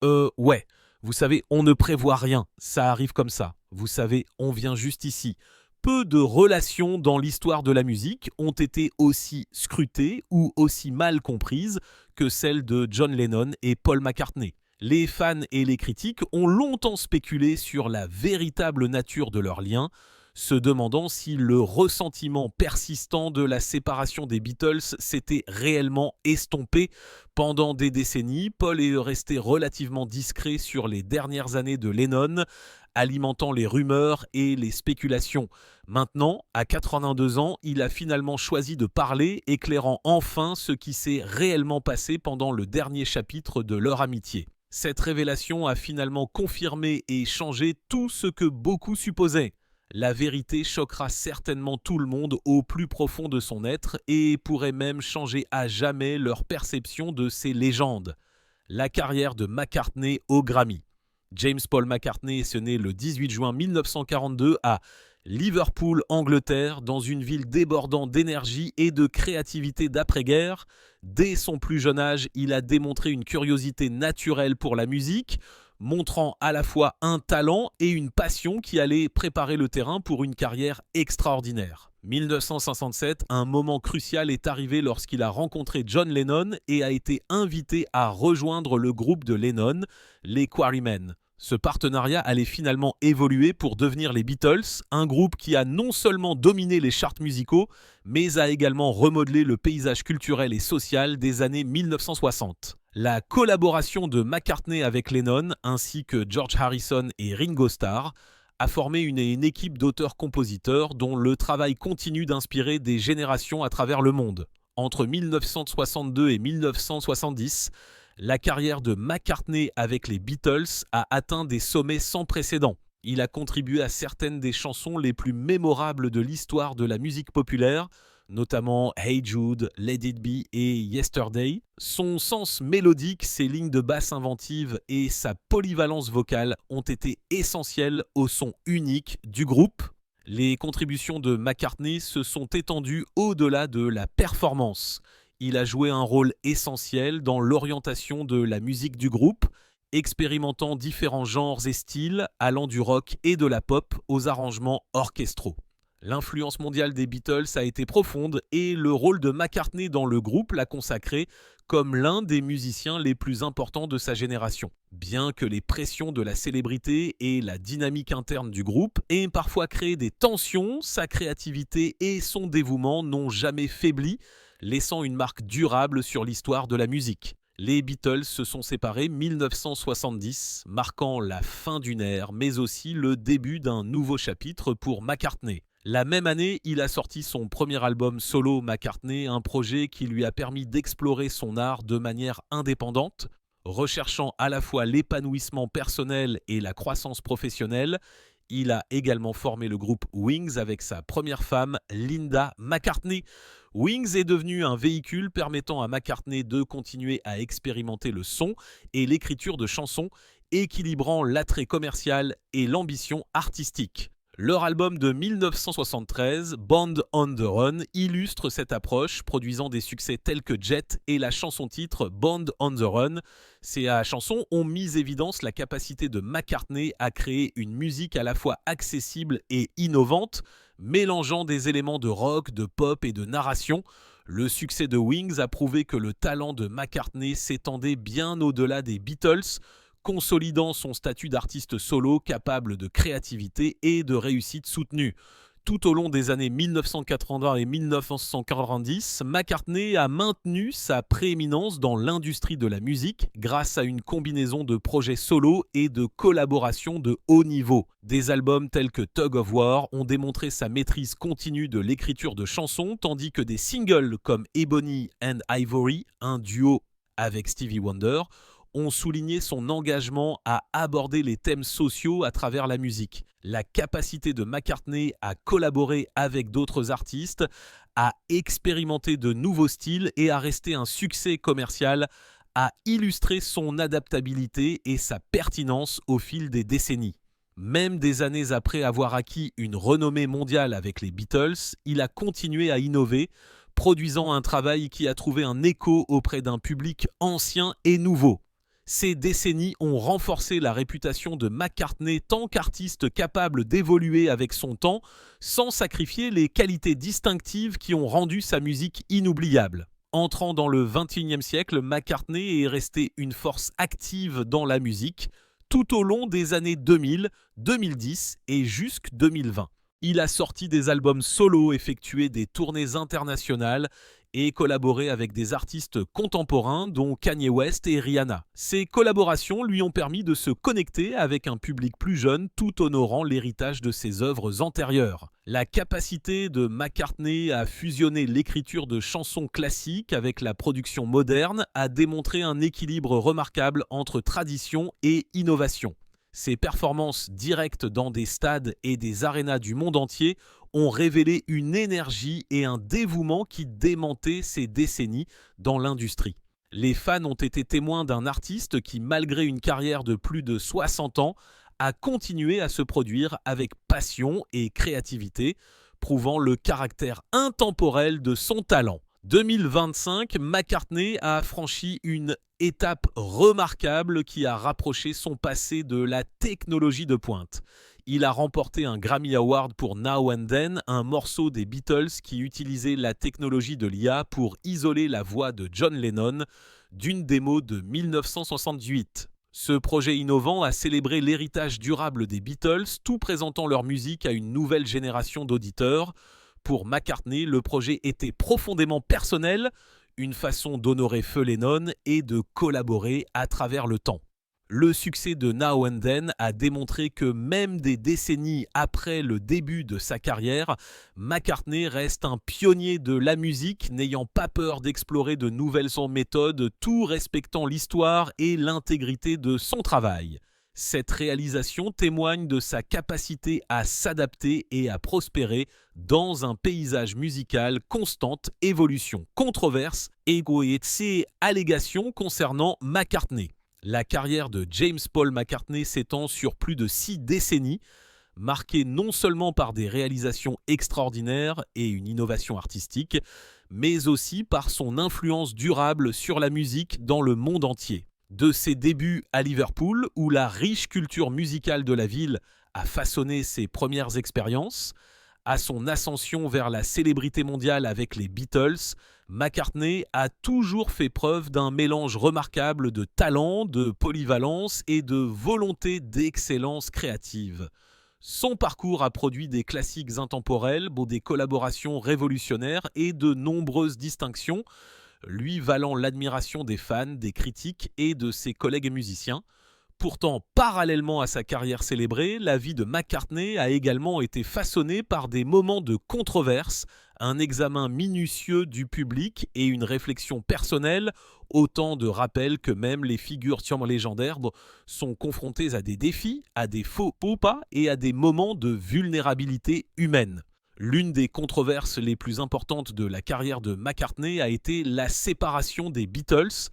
Ouais. Vous savez, on ne prévoit rien, ça arrive comme ça. Vous savez, on vient juste ici. Peu de relations dans l'histoire de la musique ont été aussi scrutées ou aussi mal comprises que celles de John Lennon et Paul McCartney. Les fans et les critiques ont longtemps spéculé sur la véritable nature de leur lien, se demandant si le ressentiment persistant de la séparation des Beatles s'était réellement estompé pendant des décennies. Paul est resté relativement discret sur les dernières années de Lennon, alimentant les rumeurs et les spéculations. Maintenant, à 82 ans, il a finalement choisi de parler, éclairant enfin ce qui s'est réellement passé pendant le dernier chapitre de leur amitié. Cette révélation a finalement confirmé et changé tout ce que beaucoup supposaient. La vérité choquera certainement tout le monde au plus profond de son être et pourrait même changer à jamais leur perception de ces légendes. La carrière de McCartney au Grammy. James Paul McCartney est né le 18 juin 1942 à Liverpool, Angleterre, dans une ville débordant d'énergie et de créativité d'après-guerre. Dès son plus jeune âge, il a démontré une curiosité naturelle pour la musique, montrant à la fois un talent et une passion qui allaient préparer le terrain pour une carrière extraordinaire. 1967, un moment crucial est arrivé lorsqu'il a rencontré John Lennon et a été invité à rejoindre le groupe de Lennon, les Quarrymen. Ce partenariat allait finalement évoluer pour devenir les Beatles, un groupe qui a non seulement dominé les charts musicaux, mais a également remodelé le paysage culturel et social des années 1960. La collaboration de McCartney avec Lennon, ainsi que George Harrison et Ringo Starr, a formé une équipe d'auteurs-compositeurs dont le travail continue d'inspirer des générations à travers le monde. Entre 1962 et 1970, la carrière de McCartney avec les Beatles a atteint des sommets sans précédent. Il a contribué à certaines des chansons les plus mémorables de l'histoire de la musique populaire, notamment Hey Jude, Let It Be et Yesterday. Son sens mélodique, ses lignes de basse inventives et sa polyvalence vocale ont été essentiels au son unique du groupe. Les contributions de McCartney se sont étendues au-delà de la performance. Il a joué un rôle essentiel dans l'orientation de la musique du groupe, expérimentant différents genres et styles, allant du rock et de la pop aux arrangements orchestraux. L'influence mondiale des Beatles a été profonde et le rôle de McCartney dans le groupe l'a consacré comme l'un des musiciens les plus importants de sa génération. Bien que les pressions de la célébrité et la dynamique interne du groupe aient parfois créé des tensions, sa créativité et son dévouement n'ont jamais faibli, laissant une marque durable sur l'histoire de la musique. Les Beatles se sont séparés 1970, marquant la fin d'une ère, mais aussi le début d'un nouveau chapitre pour McCartney. La même année, il a sorti son premier album solo McCartney, un projet qui lui a permis d'explorer son art de manière indépendante. Recherchant à la fois l'épanouissement personnel et la croissance professionnelle, il a également formé le groupe Wings avec sa première femme, Linda McCartney. Wings est devenu un véhicule permettant à McCartney de continuer à expérimenter le son et l'écriture de chansons, équilibrant l'attrait commercial et l'ambition artistique. Leur album de 1973, Band on the Run, illustre cette approche, produisant des succès tels que Jet et la chanson-titre Band on the Run. Ces chansons ont mis évidence la capacité de McCartney à créer une musique à la fois accessible et innovante, mélangeant des éléments de rock, de pop et de narration. Le succès de Wings a prouvé que le talent de McCartney s'étendait bien au-delà des Beatles, consolidant son statut d'artiste solo capable de créativité et de réussite soutenue. Tout au long des années 1980 et 1990, McCartney a maintenu sa prééminence dans l'industrie de la musique grâce à une combinaison de projets solo et de collaborations de haut niveau. Des albums tels que Tug of War ont démontré sa maîtrise continue de l'écriture de chansons, tandis que des singles comme Ebony and Ivory, un duo avec Stevie Wonder, ont souligné son engagement à aborder les thèmes sociaux à travers la musique. La capacité de McCartney à collaborer avec d'autres artistes, à expérimenter de nouveaux styles et à rester un succès commercial a illustré son adaptabilité et sa pertinence au fil des décennies. Même des années après avoir acquis une renommée mondiale avec les Beatles, il a continué à innover, produisant un travail qui a trouvé un écho auprès d'un public ancien et nouveau. Ces décennies ont renforcé la réputation de McCartney tant qu'artiste capable d'évoluer avec son temps, sans sacrifier les qualités distinctives qui ont rendu sa musique inoubliable. Entrant dans le XXIe siècle, McCartney est resté une force active dans la musique tout au long des années 2000, 2010 et jusqu'en 2020. Il a sorti des albums solo, effectué des tournées internationales et collaboré avec des artistes contemporains dont Kanye West et Rihanna. Ces collaborations lui ont permis de se connecter avec un public plus jeune tout honorant l'héritage de ses œuvres antérieures. La capacité de McCartney à fusionner l'écriture de chansons classiques avec la production moderne a démontré un équilibre remarquable entre tradition et innovation. Ses performances directes dans des stades et des arénas du monde entier ont révélé une énergie et un dévouement qui démentaient ces décennies dans l'industrie. Les fans ont été témoins d'un artiste qui, malgré une carrière de plus de 60 ans, a continué à se produire avec passion et créativité, prouvant le caractère intemporel de son talent. 2025, McCartney a franchi une étape remarquable qui a rapproché son passé de la technologie de pointe. Il a remporté un Grammy Award pour Now and Then, un morceau des Beatles qui utilisait la technologie de l'IA pour isoler la voix de John Lennon d'une démo de 1968. Ce projet innovant a célébré l'héritage durable des Beatles, tout présentant leur musique à une nouvelle génération d'auditeurs. Pour McCartney, le projet était profondément personnel, une façon d'honorer Feu Lennon et de collaborer à travers le temps. Le succès de Now and Then a démontré que même des décennies après le début de sa carrière, McCartney reste un pionnier de la musique, n'ayant pas peur d'explorer de nouvelles méthodes, tout respectant l'histoire et l'intégrité de son travail. Cette réalisation témoigne de sa capacité à s'adapter et à prospérer dans un paysage musical constante évolution. Controverse, ego et allégations concernant McCartney. La carrière de James Paul McCartney s'étend sur plus de 6 décennies, marquée non seulement par des réalisations extraordinaires et une innovation artistique, mais aussi par son influence durable sur la musique dans le monde entier. De ses débuts à Liverpool, où la riche culture musicale de la ville a façonné ses premières expériences, à son ascension vers la célébrité mondiale avec les Beatles, McCartney a toujours fait preuve d'un mélange remarquable de talent, de polyvalence et de volonté d'excellence créative. Son parcours a produit des classiques intemporels, des collaborations révolutionnaires et de nombreuses distinctions, lui valant l'admiration des fans, des critiques et de ses collègues musiciens. Pourtant, parallèlement à sa carrière célébrée, la vie de McCartney a également été façonnée par des moments de controverse, un examen minutieux du public et une réflexion personnelle, autant de rappels que même les figures légendaires sont confrontées à des défis, à des faux pas et à des moments de vulnérabilité humaine. L'une des controverses les plus importantes de la carrière de McCartney a été la séparation des Beatles,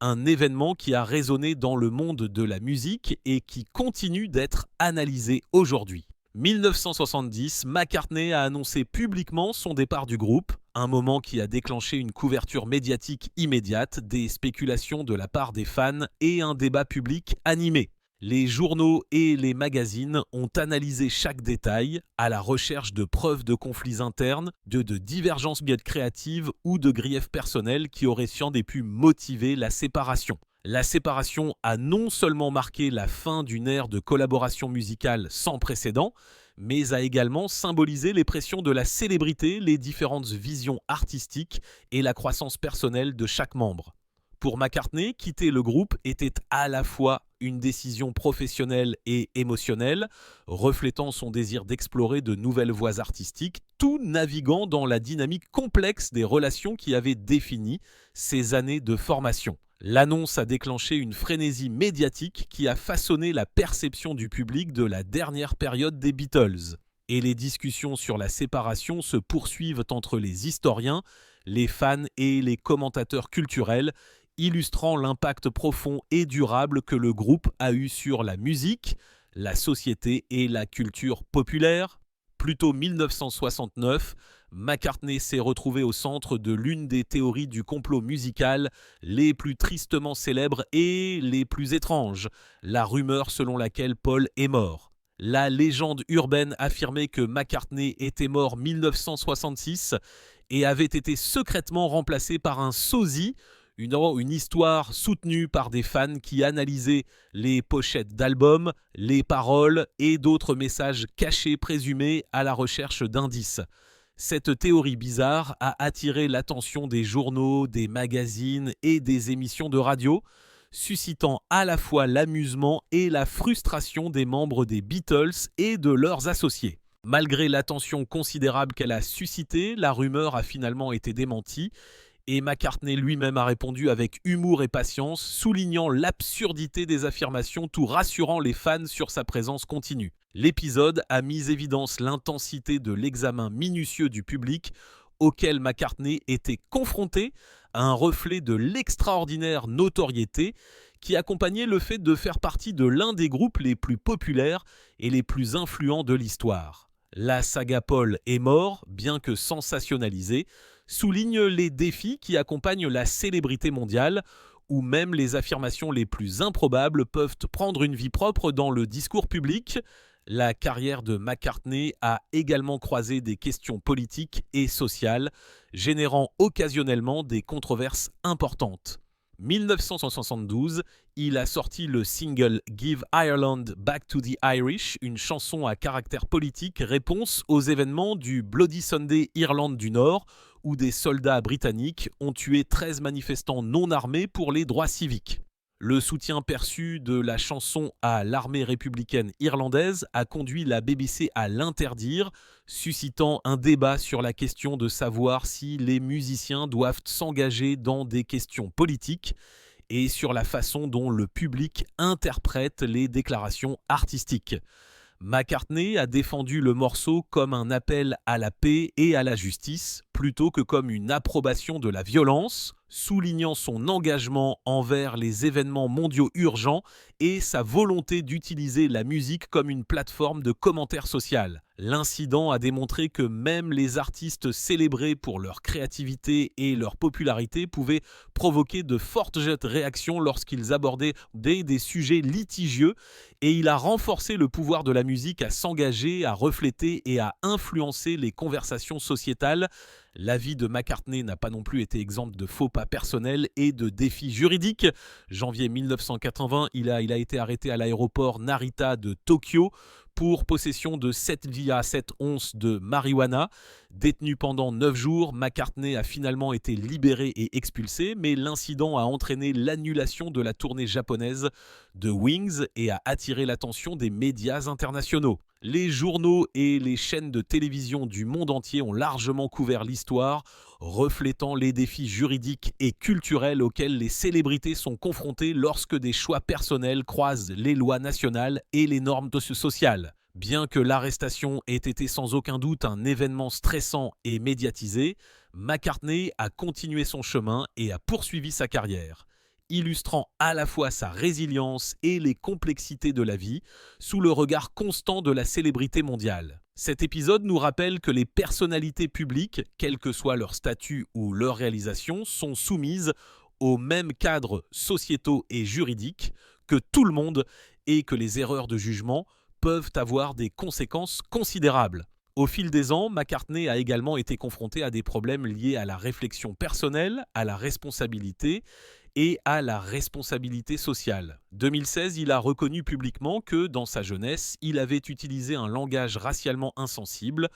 un événement qui a résonné dans le monde de la musique et qui continue d'être analysé aujourd'hui. 1970, McCartney a annoncé publiquement son départ du groupe, un moment qui a déclenché une couverture médiatique immédiate, des spéculations de la part des fans et un débat public animé. Les journaux et les magazines ont analysé chaque détail à la recherche de preuves de conflits internes, de divergences créatives ou de griefs personnels qui auraient pu motiver la séparation. La séparation a non seulement marqué la fin d'une ère de collaboration musicale sans précédent, mais a également symbolisé les pressions de la célébrité, les différentes visions artistiques et la croissance personnelle de chaque membre. Pour McCartney, quitter le groupe était à la fois une décision professionnelle et émotionnelle, reflétant son désir d'explorer de nouvelles voies artistiques, tout naviguant dans la dynamique complexe des relations qui avaient défini ses années de formation. L'annonce a déclenché une frénésie médiatique qui a façonné la perception du public de la dernière période des Beatles. Et les discussions sur la séparation se poursuivent entre les historiens, les fans et les commentateurs culturels, illustrant l'impact profond et durable que le groupe a eu sur la musique, la société et la culture populaire. Plutôt 1969, McCartney s'est retrouvé au centre de l'une des théories du complot musical les plus tristement célèbres et les plus étranges, la rumeur selon laquelle Paul est mort. La légende urbaine affirmait que McCartney était mort en 1966 et avait été secrètement remplacé par un sosie, une histoire soutenue par des fans qui analysaient les pochettes d'albums, les paroles et d'autres messages cachés présumés à la recherche d'indices. Cette théorie bizarre a attiré l'attention des journaux, des magazines et des émissions de radio, suscitant à la fois l'amusement et la frustration des membres des Beatles et de leurs associés. Malgré l'attention considérable qu'elle a suscitée, la rumeur a finalement été démentie et McCartney lui-même a répondu avec humour et patience, soulignant l'absurdité des affirmations tout rassurant les fans sur sa présence continue. L'épisode a mis évidence l'intensité de l'examen minutieux du public auquel McCartney était confronté, à un reflet de l'extraordinaire notoriété qui accompagnait le fait de faire partie de l'un des groupes les plus populaires et les plus influents de l'histoire. La saga Paul est mort, bien que sensationnalisée, souligne les défis qui accompagnent la célébrité mondiale, où même les affirmations les plus improbables peuvent prendre une vie propre dans le discours public. La carrière de McCartney a également croisé des questions politiques et sociales, générant occasionnellement des controverses importantes. 1972, il a sorti le single Give Ireland Back to the Irish, une chanson à caractère politique, réponse aux événements du Bloody Sunday Irlande du Nord, où des soldats britanniques ont tué 13 manifestants non armés pour les droits civiques. Le soutien perçu de la chanson à l'armée républicaine irlandaise a conduit la BBC à l'interdire, suscitant un débat sur la question de savoir si les musiciens doivent s'engager dans des questions politiques et sur la façon dont le public interprète les déclarations artistiques. McCartney a défendu le morceau comme un appel à la paix et à la justice, plutôt que comme une approbation de la violence, soulignant son engagement envers les événements mondiaux urgents et sa volonté d'utiliser la musique comme une plateforme de commentaire social. L'incident a démontré que même les artistes célébrés pour leur créativité et leur popularité pouvaient provoquer de fortes réactions lorsqu'ils abordaient des sujets litigieux, et il a renforcé le pouvoir de la musique à s'engager, à refléter et à influencer les conversations sociétales. La vie de McCartney n'a pas non plus été exempte de faux pas personnels et de défis juridiques. Janvier 1980, il a été arrêté à l'aéroport Narita de Tokyo pour possession de 7,7 onces de marijuana. Détenu pendant 9 jours, McCartney a finalement été libéré et expulsé, mais l'incident a entraîné l'annulation de la tournée japonaise de Wings et a attiré l'attention des médias internationaux. Les journaux et les chaînes de télévision du monde entier ont largement couvert l'histoire, reflétant les défis juridiques et culturels auxquels les célébrités sont confrontées lorsque des choix personnels croisent les lois nationales et les normes sociales. Bien que l'arrestation ait été sans aucun doute un événement stressant et médiatisé, McCartney a continué son chemin et a poursuivi sa carrière, illustrant à la fois sa résilience et les complexités de la vie, sous le regard constant de la célébrité mondiale. Cet épisode nous rappelle que les personnalités publiques, quel que soit leur statut ou leur réalisation, sont soumises aux mêmes cadres sociétaux et juridiques que tout le monde et que les erreurs de jugement peuvent avoir des conséquences considérables. Au fil des ans, McCartney a également été confronté à des problèmes liés à la réflexion personnelle, à la responsabilité et à la responsabilité sociale. 2016, il a reconnu publiquement que, dans sa jeunesse, il avait utilisé un langage racialement insensible,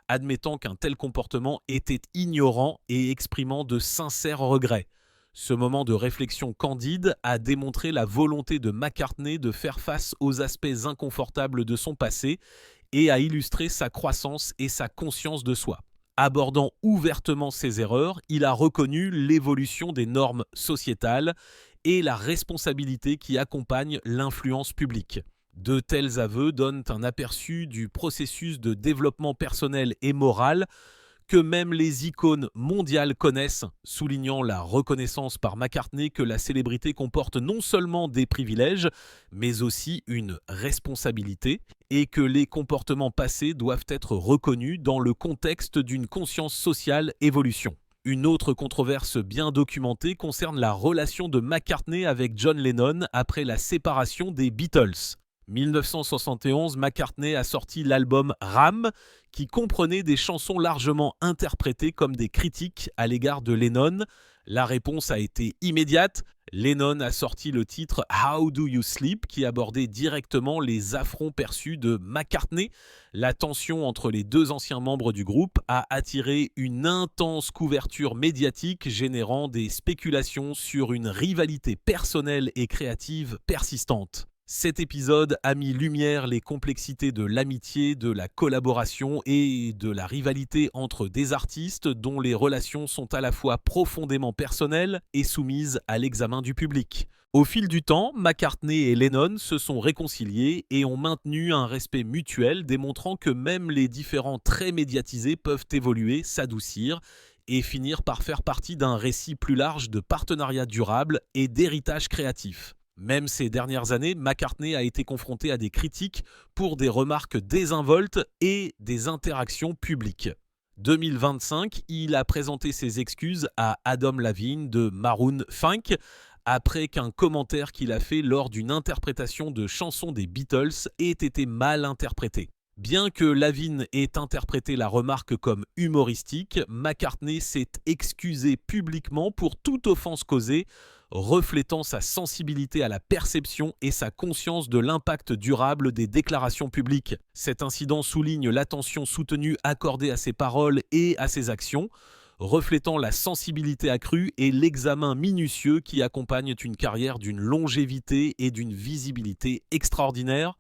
admettant qu'un tel comportement était ignorant et exprimant de sincères regrets. Ce moment de réflexion candide a démontré la volonté de McCartney de faire face aux aspects inconfortables de son passé et a illustré sa croissance et sa conscience de soi. Abordant ouvertement ses erreurs, il a reconnu l'évolution des normes sociétales et la responsabilité qui accompagne l'influence publique. De tels aveux donnent un aperçu du processus de développement personnel et moral que même les icônes mondiales connaissent, soulignant la reconnaissance par McCartney que la célébrité comporte non seulement des privilèges, mais aussi une responsabilité, et que les comportements passés doivent être reconnus dans le contexte d'une conscience sociale évolution. Une autre controverse bien documentée concerne la relation de McCartney avec John Lennon après la séparation des Beatles. 1971, McCartney a sorti l'album Ram, qui comprenait des chansons largement interprétées comme des critiques à l'égard de Lennon. La réponse a été immédiate. Lennon a sorti le titre How Do You Sleep, qui abordait directement les affronts perçus de McCartney. La tension entre les deux anciens membres du groupe a attiré une intense couverture médiatique, générant des spéculations sur une rivalité personnelle et créative persistante. Cet épisode a mis lumière les complexités de l'amitié, de la collaboration et de la rivalité entre des artistes dont les relations sont à la fois profondément personnelles et soumises à l'examen du public. Au fil du temps, McCartney et Lennon se sont réconciliés et ont maintenu un respect mutuel, démontrant que même les différends très médiatisés peuvent évoluer, s'adoucir et finir par faire partie d'un récit plus large de partenariat durable et d'héritage créatif. Même ces dernières années, McCartney a été confronté à des critiques pour des remarques désinvoltes et des interactions publiques. 2025, il a présenté ses excuses à Adam Levine de Maroon 5 après qu'un commentaire qu'il a fait lors d'une interprétation de chansons des Beatles ait été mal interprété. Bien que Lavigne ait interprété la remarque comme humoristique, McCartney s'est excusé publiquement pour toute offense causée, reflétant sa sensibilité à la perception et sa conscience de l'impact durable des déclarations publiques. Cet incident souligne l'attention soutenue accordée à ses paroles et à ses actions, reflétant la sensibilité accrue et l'examen minutieux qui accompagnent une carrière d'une longévité et d'une visibilité extraordinaire.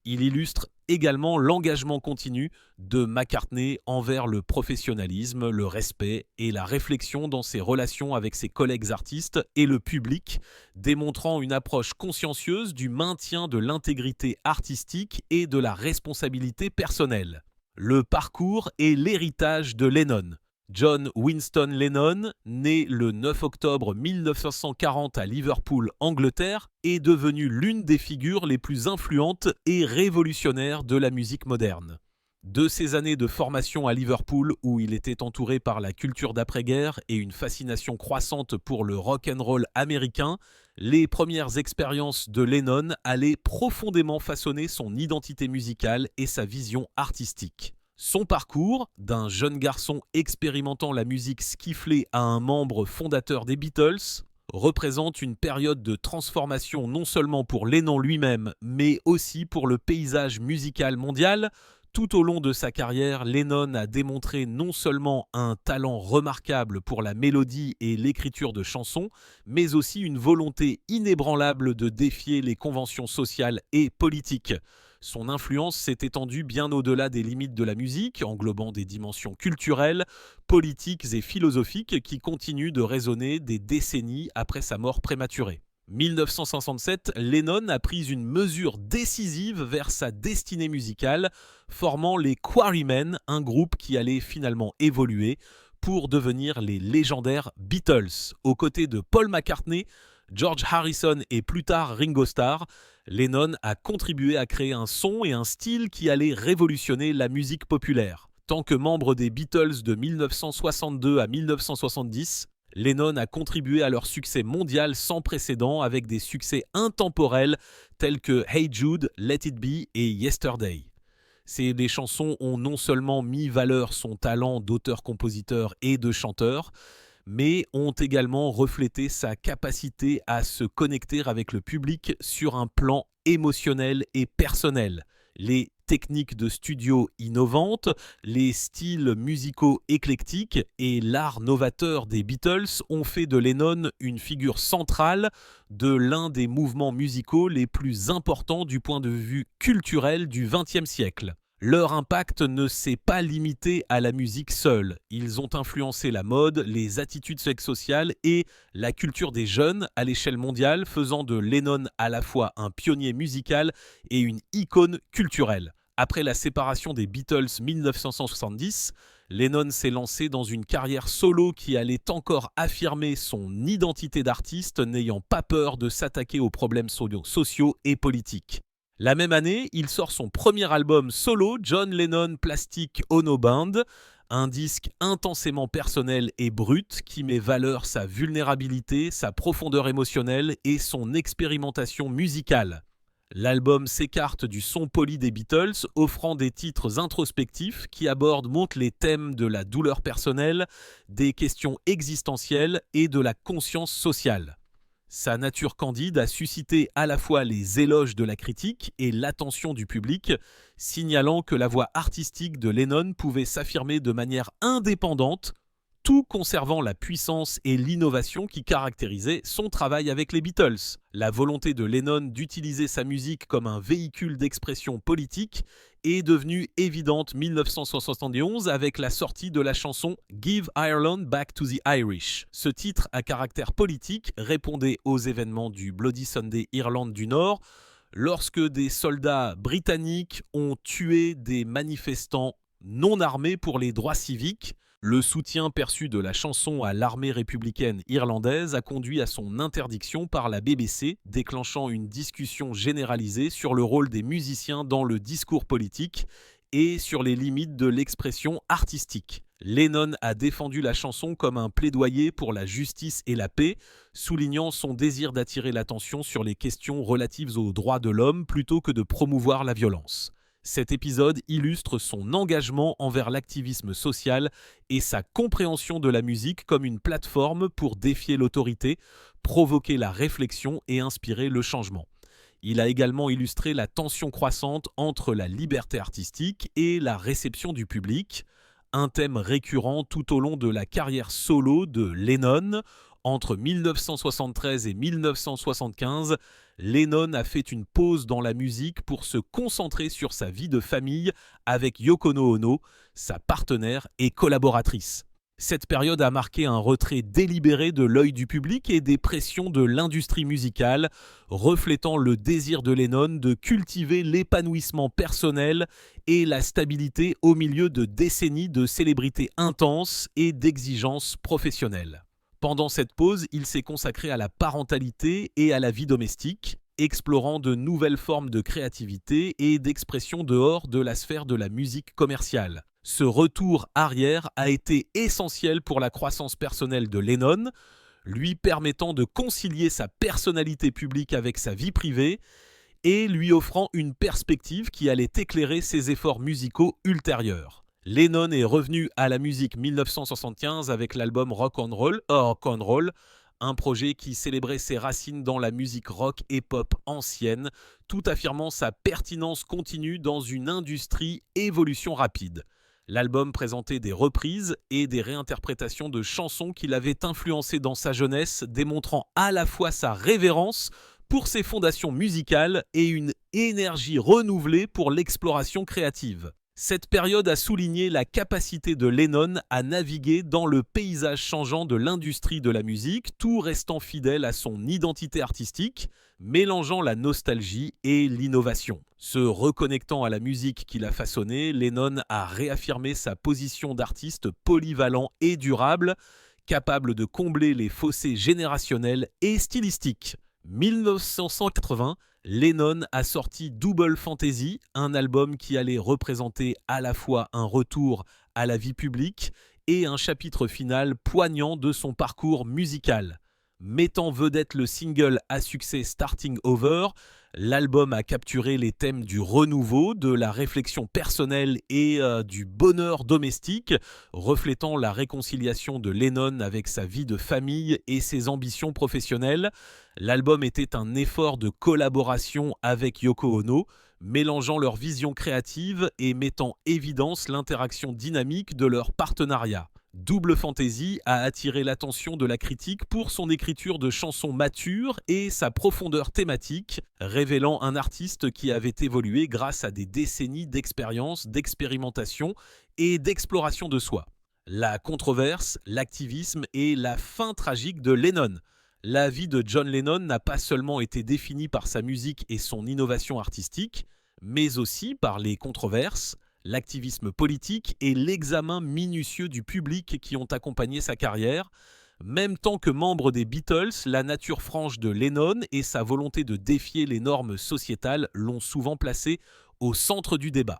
Il illustre également l'engagement continu de McCartney envers le professionnalisme, le respect et la réflexion dans ses relations avec ses collègues artistes et le public, démontrant une approche consciencieuse du maintien de l'intégrité artistique et de la responsabilité personnelle. Le parcours et l'héritage de Lennon. John Winston Lennon, né le 9 octobre 1940 à Liverpool, Angleterre, est devenu l'une des figures les plus influentes et révolutionnaires de la musique moderne. De ses années de formation à Liverpool, où il était entouré par la culture d'après-guerre et une fascination croissante pour le rock'n'roll américain, les premières expériences de Lennon allaient profondément façonner son identité musicale et sa vision artistique. Son parcours, d'un jeune garçon expérimentant la musique skifflée à un membre fondateur des Beatles, représente une période de transformation non seulement pour Lennon lui-même, mais aussi pour le paysage musical mondial. Tout au long de sa carrière, Lennon a démontré non seulement un talent remarquable pour la mélodie et l'écriture de chansons, mais aussi une volonté inébranlable de défier les conventions sociales et politiques. Son influence s'est étendue bien au-delà des limites de la musique, englobant des dimensions culturelles, politiques et philosophiques qui continuent de résonner des décennies après sa mort prématurée. 1967, Lennon a pris une mesure décisive vers sa destinée musicale, formant les Quarrymen, un groupe qui allait finalement évoluer pour devenir les légendaires Beatles. Aux côtés de Paul McCartney, George Harrison et plus tard Ringo Starr, Lennon a contribué à créer un son et un style qui allait révolutionner la musique populaire. Tant que membre des Beatles de 1962 à 1970, Lennon a contribué à leur succès mondial sans précédent avec des succès intemporels tels que Hey Jude, Let It Be et Yesterday. Ces chansons ont non seulement mis valeur son talent d'auteur-compositeur et de chanteur, mais ont également reflété sa capacité à se connecter avec le public sur un plan émotionnel et personnel. Les techniques de studio innovantes, les styles musicaux éclectiques et l'art novateur des Beatles ont fait de Lennon une figure centrale de l'un des mouvements musicaux les plus importants du point de vue culturel du XXe siècle. Leur impact ne s'est pas limité à la musique seule. Ils ont influencé la mode, les attitudes sociales et la culture des jeunes à l'échelle mondiale, faisant de Lennon à la fois un pionnier musical et une icône culturelle. Après la séparation des Beatles 1970, Lennon s'est lancé dans une carrière solo qui allait encore affirmer son identité d'artiste, n'ayant pas peur de s'attaquer aux problèmes sociaux et politiques. La même année, il sort son premier album solo, John Lennon Plastic Ono Band, un disque intensément personnel et brut qui met valeur sa vulnérabilité, sa profondeur émotionnelle et son expérimentation musicale. L'album s'écarte du son poli des Beatles, offrant des titres introspectifs qui montrent les thèmes de la douleur personnelle, des questions existentielles et de la conscience sociale. Sa nature candide a suscité à la fois les éloges de la critique et l'attention du public, signalant que la voix artistique de Lennon pouvait s'affirmer de manière indépendante, tout conservant la puissance et l'innovation qui caractérisaient son travail avec les Beatles. La volonté de Lennon d'utiliser sa musique comme un véhicule d'expression politique est devenue évidente en 1971 avec la sortie de la chanson Give Ireland Back to the Irish. Ce titre à caractère politique répondait aux événements du Bloody Sunday Irlande du Nord, lorsque des soldats britanniques ont tué des manifestants non armés pour les droits civiques. Le soutien perçu de la chanson à l'armée républicaine irlandaise a conduit à son interdiction par la BBC, déclenchant une discussion généralisée sur le rôle des musiciens dans le discours politique et sur les limites de l'expression artistique. Lennon a défendu la chanson comme un plaidoyer pour la justice et la paix, soulignant son désir d'attirer l'attention sur les questions relatives aux droits de l'homme plutôt que de promouvoir la violence. Cet épisode illustre son engagement envers l'activisme social et sa compréhension de la musique comme une plateforme pour défier l'autorité, provoquer la réflexion et inspirer le changement. Il a également illustré la tension croissante entre la liberté artistique et la réception du public, un thème récurrent tout au long de la carrière solo de Lennon. Entre 1973 et 1975, Lennon a fait une pause dans la musique pour se concentrer sur sa vie de famille avec Yoko Ono, sa partenaire et collaboratrice. Cette période a marqué un retrait délibéré de l'œil du public et des pressions de l'industrie musicale, reflétant le désir de Lennon de cultiver l'épanouissement personnel et la stabilité au milieu de décennies de célébrités intenses et d'exigences professionnelles. Pendant cette pause, il s'est consacré à la parentalité et à la vie domestique, explorant de nouvelles formes de créativité et d'expression dehors de la sphère de la musique commerciale. Ce retour arrière a été essentiel pour la croissance personnelle de Lennon, lui permettant de concilier sa personnalité publique avec sa vie privée et lui offrant une perspective qui allait éclairer ses efforts musicaux ultérieurs. Lennon est revenu à la musique 1975 avec l'album Rock and Roll, un projet qui célébrait ses racines dans la musique rock et pop ancienne, tout affirmant sa pertinence continue dans une industrie évolution rapide. L'album présentait des reprises et des réinterprétations de chansons qui l'avaient influencé dans sa jeunesse, démontrant à la fois sa révérence pour ses fondations musicales et une énergie renouvelée pour l'exploration créative. Cette période a souligné la capacité de Lennon à naviguer dans le paysage changeant de l'industrie de la musique, tout restant fidèle à son identité artistique, mélangeant la nostalgie et l'innovation. Se reconnectant à la musique qu'il a façonnée, Lennon a réaffirmé sa position d'artiste polyvalent et durable, capable de combler les fossés générationnels et stylistiques. 1980, Lennon a sorti Double Fantasy, un album qui allait représenter à la fois un retour à la vie publique et un chapitre final poignant de son parcours musical. Mettant vedette le single à succès Starting Over, l'album a capturé les thèmes du renouveau, de la réflexion personnelle et du bonheur domestique, reflétant la réconciliation de Lennon avec sa vie de famille et ses ambitions professionnelles. L'album était un effort de collaboration avec Yoko Ono, mélangeant leurs visions créatives et mettant en évidence l'interaction dynamique de leur partenariat. Double Fantasy a attiré l'attention de la critique pour son écriture de chansons matures et sa profondeur thématique, révélant un artiste qui avait évolué grâce à des décennies d'expérience, d'expérimentation et d'exploration de soi. La controverse, l'activisme et la fin tragique de Lennon. La vie de John Lennon n'a pas seulement été définie par sa musique et son innovation artistique, mais aussi par les controverses, l'activisme politique et l'examen minutieux du public qui ont accompagné sa carrière. Même tant que membre des Beatles, la nature franche de Lennon et sa volonté de défier les normes sociétales l'ont souvent placé au centre du débat.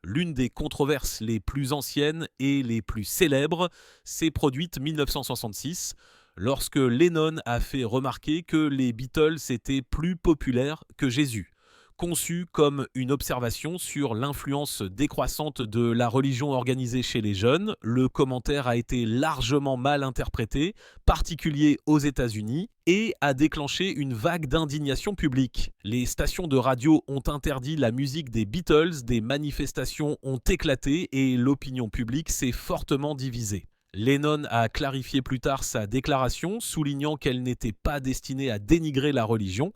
L'une des controverses les plus anciennes et les plus célèbres s'est produite en 1966, lorsque Lennon a fait remarquer que les Beatles étaient plus populaires que Jésus. Conçu comme une observation sur l'influence décroissante de la religion organisée chez les jeunes, le commentaire a été largement mal interprété, particulier aux États-Unis, et a déclenché une vague d'indignation publique. Les stations de radio ont interdit la musique des Beatles, des manifestations ont éclaté et l'opinion publique s'est fortement divisée. Lennon a clarifié plus tard sa déclaration, soulignant qu'elle n'était pas destinée à dénigrer la religion,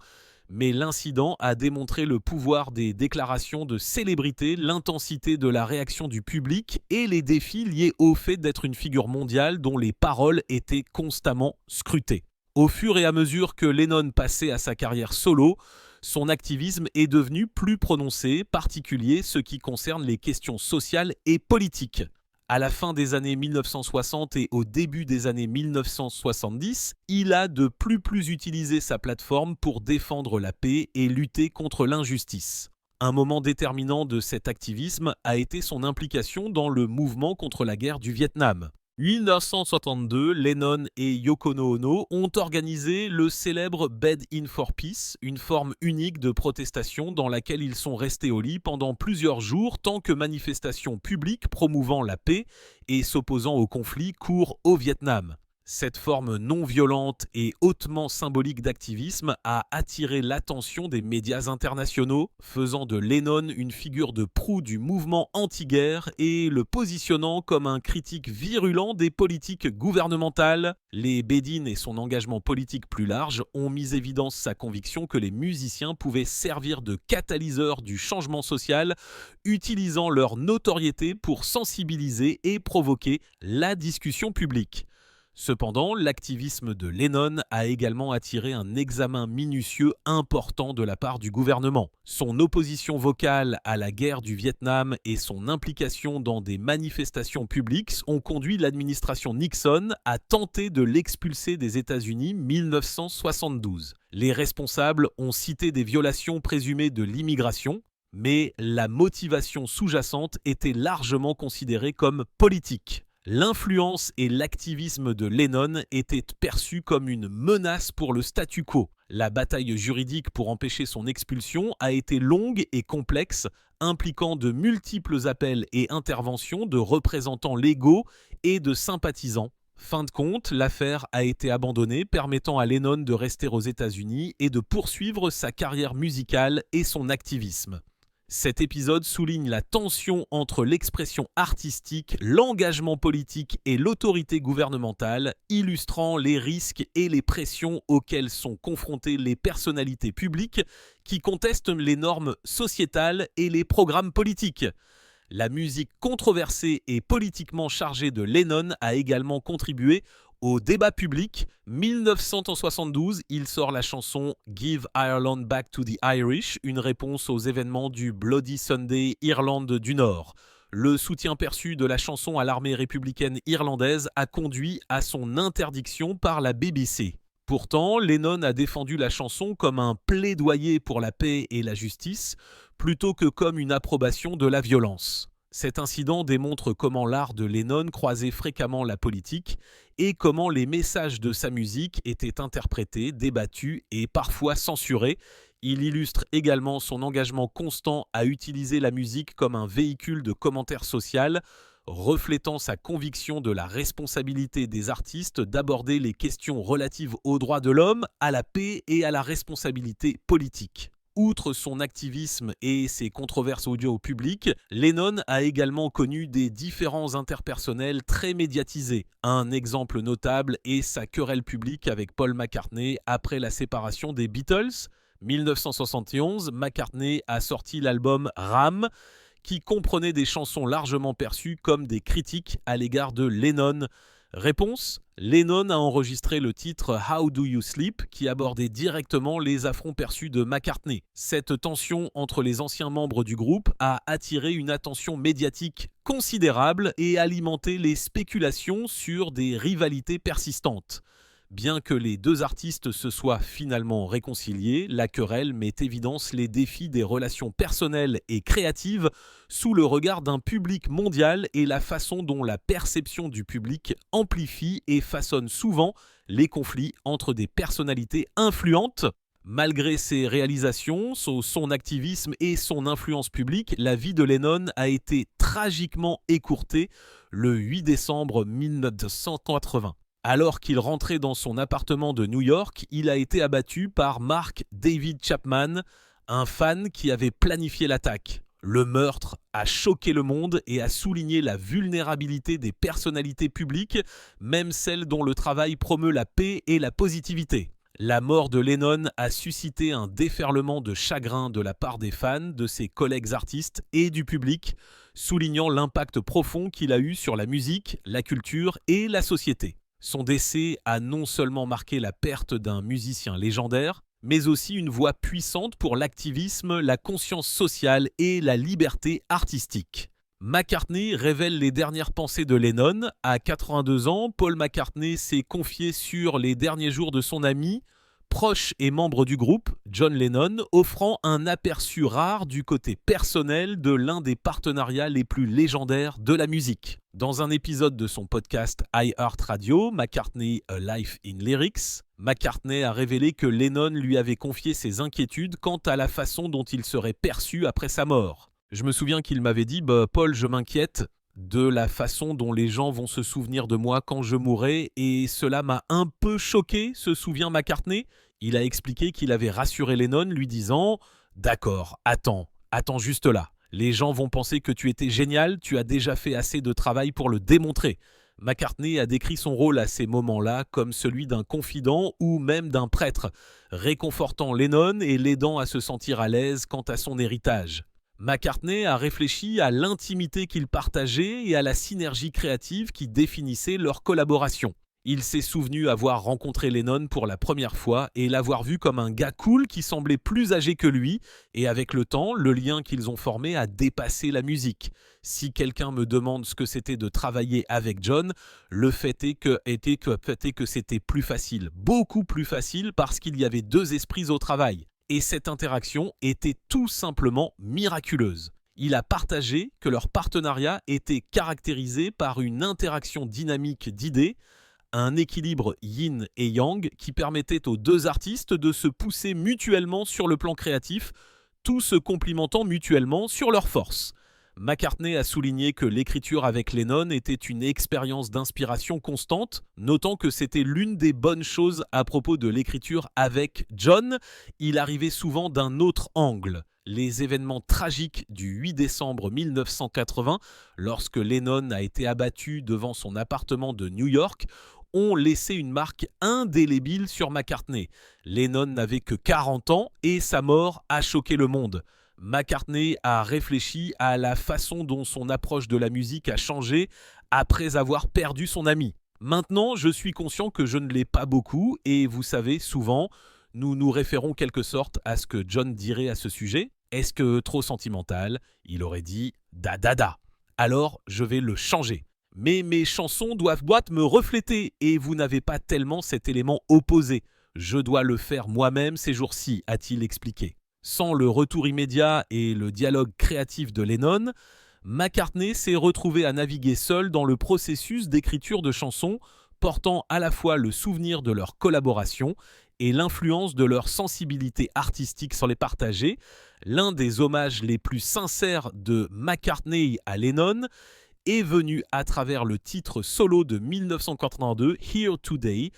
mais l'incident a démontré le pouvoir des déclarations de célébrité, l'intensité de la réaction du public et les défis liés au fait d'être une figure mondiale dont les paroles étaient constamment scrutées. Au fur et à mesure que Lennon passait à sa carrière solo, son activisme est devenu plus prononcé, particulier ce qui concerne les questions sociales et politiques. À la fin des années 1960 et au début des années 1970, il a de plus utilisé sa plateforme pour défendre la paix et lutter contre l'injustice. Un moment déterminant de cet activisme a été son implication dans le mouvement contre la guerre du Vietnam. En 1962, Lennon et Yoko Ono ont organisé le célèbre Bed In for Peace, une forme unique de protestation dans laquelle ils sont restés au lit pendant plusieurs jours tant que manifestation publique promouvant la paix et s'opposant au conflit court au Vietnam. Cette forme non violente et hautement symbolique d'activisme a attiré l'attention des médias internationaux, faisant de Lennon une figure de proue du mouvement anti-guerre et le positionnant comme un critique virulent des politiques gouvernementales. Les Bedin et son engagement politique plus large ont mis évidence sa conviction que les musiciens pouvaient servir de catalyseur du changement social, utilisant leur notoriété pour sensibiliser et provoquer la discussion publique. Cependant, l'activisme de Lennon a également attiré un examen minutieux important de la part du gouvernement. Son opposition vocale à la guerre du Vietnam et son implication dans des manifestations publiques ont conduit l'administration Nixon à tenter de l'expulser des États-Unis en 1972. Les responsables ont cité des violations présumées de l'immigration, mais la motivation sous-jacente était largement considérée comme politique. L'influence et l'activisme de Lennon étaient perçus comme une menace pour le statu quo. La bataille juridique pour empêcher son expulsion a été longue et complexe, impliquant de multiples appels et interventions de représentants légaux et de sympathisants. Fin de compte, l'affaire a été abandonnée, permettant à Lennon de rester aux États-Unis et de poursuivre sa carrière musicale et son activisme. Cet épisode souligne la tension entre l'expression artistique, l'engagement politique et l'autorité gouvernementale, illustrant les risques et les pressions auxquelles sont confrontées les personnalités publiques qui contestent les normes sociétales et les programmes politiques. La musique controversée et politiquement chargée de Lennon a également contribué au débat public. 1972, il sort la chanson « Give Ireland Back to the Irish », une réponse aux événements du Bloody Sunday Irlande du Nord. Le soutien perçu de la chanson à l'armée républicaine irlandaise a conduit à son interdiction par la BBC. Pourtant, Lennon a défendu la chanson comme un plaidoyer pour la paix et la justice, plutôt que comme une approbation de la violence. Cet incident démontre comment l'art de Lennon croisait fréquemment la politique et comment les messages de sa musique étaient interprétés, débattus et parfois censurés. Il illustre également son engagement constant à utiliser la musique comme un véhicule de commentaire social, reflétant sa conviction de la responsabilité des artistes d'aborder les questions relatives aux droits de l'homme, à la paix et à la responsabilité politique. Outre son activisme et ses controverses audio publiques, Lennon a également connu des différends interpersonnels très médiatisés. Un exemple notable est sa querelle publique avec Paul McCartney après la séparation des Beatles. 1971, McCartney a sorti l'album Ram, qui comprenait des chansons largement perçues comme des critiques à l'égard de Lennon. Réponse: Lennon a enregistré le titre How Do You Sleep qui abordait directement les affronts perçus de McCartney. Cette tension entre les anciens membres du groupe a attiré une attention médiatique considérable et alimenté les spéculations sur des rivalités persistantes. Bien que les deux artistes se soient finalement réconciliés, la querelle met évidence les défis des relations personnelles et créatives sous le regard d'un public mondial et la façon dont la perception du public amplifie et façonne souvent les conflits entre des personnalités influentes. Malgré ses réalisations, son activisme et son influence publique, la vie de Lennon a été tragiquement écourtée le 8 décembre 1980. Alors qu'il rentrait dans son appartement de New York, il a été abattu par Mark David Chapman, un fan qui avait planifié l'attaque. Le meurtre a choqué le monde et a souligné la vulnérabilité des personnalités publiques, même celles dont le travail promeut la paix et la positivité. La mort de Lennon a suscité un déferlement de chagrin de la part des fans, de ses collègues artistes et du public, soulignant l'impact profond qu'il a eu sur la musique, la culture et la société. Son décès a non seulement marqué la perte d'un musicien légendaire, mais aussi une voix puissante pour l'activisme, la conscience sociale et la liberté artistique. McCartney révèle les dernières pensées de Lennon. À 82 ans, Paul McCartney s'est confié sur les derniers jours de son ami, proche et membre du groupe, John Lennon, offrant un aperçu rare du côté personnel de l'un des partenariats les plus légendaires de la musique. Dans un épisode de son podcast iHeartRadio, McCartney A Life in Lyrics, McCartney a révélé que Lennon lui avait confié ses inquiétudes quant à la façon dont il serait perçu après sa mort. Je me souviens qu'il m'avait dit « Paul, je m'inquiète de la façon dont les gens vont se souvenir de moi quand je mourrai et cela m'a un peu choqué », se souvient McCartney. Il a expliqué qu'il avait rassuré Lennon lui disant « D'accord, attends juste là. Les gens vont penser que tu étais génial, tu as déjà fait assez de travail pour le démontrer. » McCartney a décrit son rôle à ces moments-là comme celui d'un confident ou même d'un prêtre, réconfortant Lennon et l'aidant à se sentir à l'aise quant à son héritage. McCartney a réfléchi à l'intimité qu'ils partageaient et à la synergie créative qui définissait leur collaboration. Il s'est souvenu avoir rencontré Lennon pour la première fois et l'avoir vu comme un gars cool qui semblait plus âgé que lui, et avec le temps, le lien qu'ils ont formé a dépassé la musique. Si quelqu'un me demande ce que c'était de travailler avec John, le fait est que c'était plus facile, beaucoup plus facile parce qu'il y avait deux esprits au travail. Et cette interaction était tout simplement miraculeuse. Il a partagé que leur partenariat était caractérisé par une interaction dynamique d'idées, un équilibre yin et yang qui permettait aux deux artistes de se pousser mutuellement sur le plan créatif, tout se complimentant mutuellement sur leurs forces. McCartney a souligné que l'écriture avec Lennon était une expérience d'inspiration constante, notant que c'était l'une des bonnes choses à propos de l'écriture avec John. Il arrivait souvent d'un autre angle. Les événements tragiques du 8 décembre 1980, lorsque Lennon a été abattu devant son appartement de New York, ont laissé une marque indélébile sur McCartney. Lennon n'avait que 40 ans et sa mort a choqué le monde. McCartney a réfléchi à la façon dont son approche de la musique a changé après avoir perdu son ami. Maintenant, je suis conscient que je ne l'ai pas beaucoup et vous savez, souvent, nous nous référons quelque sorte à ce que John dirait à ce sujet. Est-ce que trop sentimental? Il aurait dit « da da da ». Alors, je vais le changer. Mais mes chansons doivent me refléter et vous n'avez pas tellement cet élément opposé. Je dois le faire moi-même ces jours-ci, a-t-il expliqué. Sans le retour immédiat et le dialogue créatif de Lennon, McCartney s'est retrouvé à naviguer seul dans le processus d'écriture de chansons, portant à la fois le souvenir de leur collaboration et l'influence de leur sensibilité artistique sans les partager, l'un des hommages les plus sincères de McCartney à Lennon est venu à travers le titre solo de 1982, Here Today,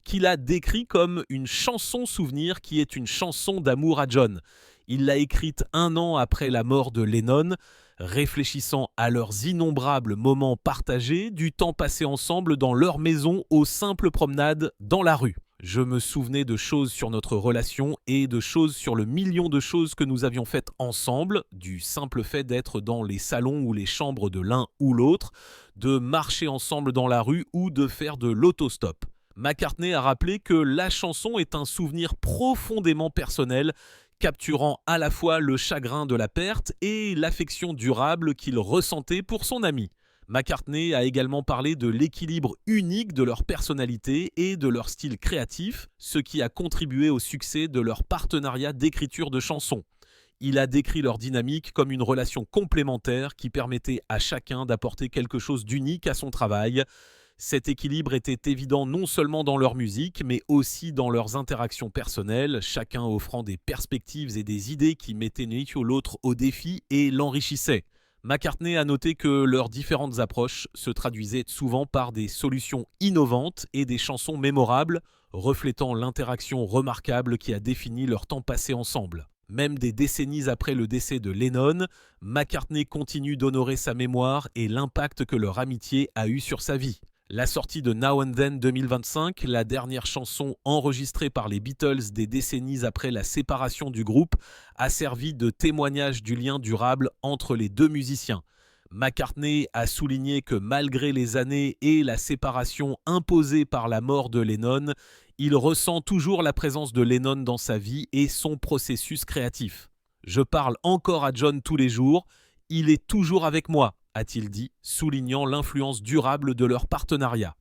qu'il a décrit comme une chanson souvenir qui est une chanson d'amour à John. Il l'a écrite 1 an après la mort de Lennon, réfléchissant à leurs innombrables moments partagés, du temps passé ensemble dans leur maison aux simples promenades dans la rue. Je me souvenais de choses sur notre relation et de choses sur le million de choses que nous avions faites ensemble, du simple fait d'être dans les salons ou les chambres de l'un ou l'autre, de marcher ensemble dans la rue ou de faire de l'autostop. McCartney a rappelé que la chanson est un souvenir profondément personnel, capturant à la fois le chagrin de la perte et l'affection durable qu'il ressentait pour son ami. McCartney a également parlé de l'équilibre unique de leur personnalité et de leur style créatif, ce qui a contribué au succès de leur partenariat d'écriture de chansons. Il a décrit leur dynamique comme une relation complémentaire qui permettait à chacun d'apporter quelque chose d'unique à son travail. Cet équilibre était évident non seulement dans leur musique, mais aussi dans leurs interactions personnelles, chacun offrant des perspectives et des idées qui mettaient l'autre au défi et l'enrichissaient. McCartney a noté que leurs différentes approches se traduisaient souvent par des solutions innovantes et des chansons mémorables, reflétant l'interaction remarquable qui a défini leur temps passé ensemble. Même des décennies après le décès de Lennon, McCartney continue d'honorer sa mémoire et l'impact que leur amitié a eu sur sa vie. La sortie de Now and Then 2025, la dernière chanson enregistrée par les Beatles des décennies après la séparation du groupe, a servi de témoignage du lien durable entre les deux musiciens. McCartney a souligné que malgré les années et la séparation imposée par la mort de Lennon, il ressent toujours la présence de Lennon dans sa vie et son processus créatif. « Je parle encore à John tous les jours, il est toujours avec moi », a-t-il dit, soulignant l'influence durable de leur partenariat.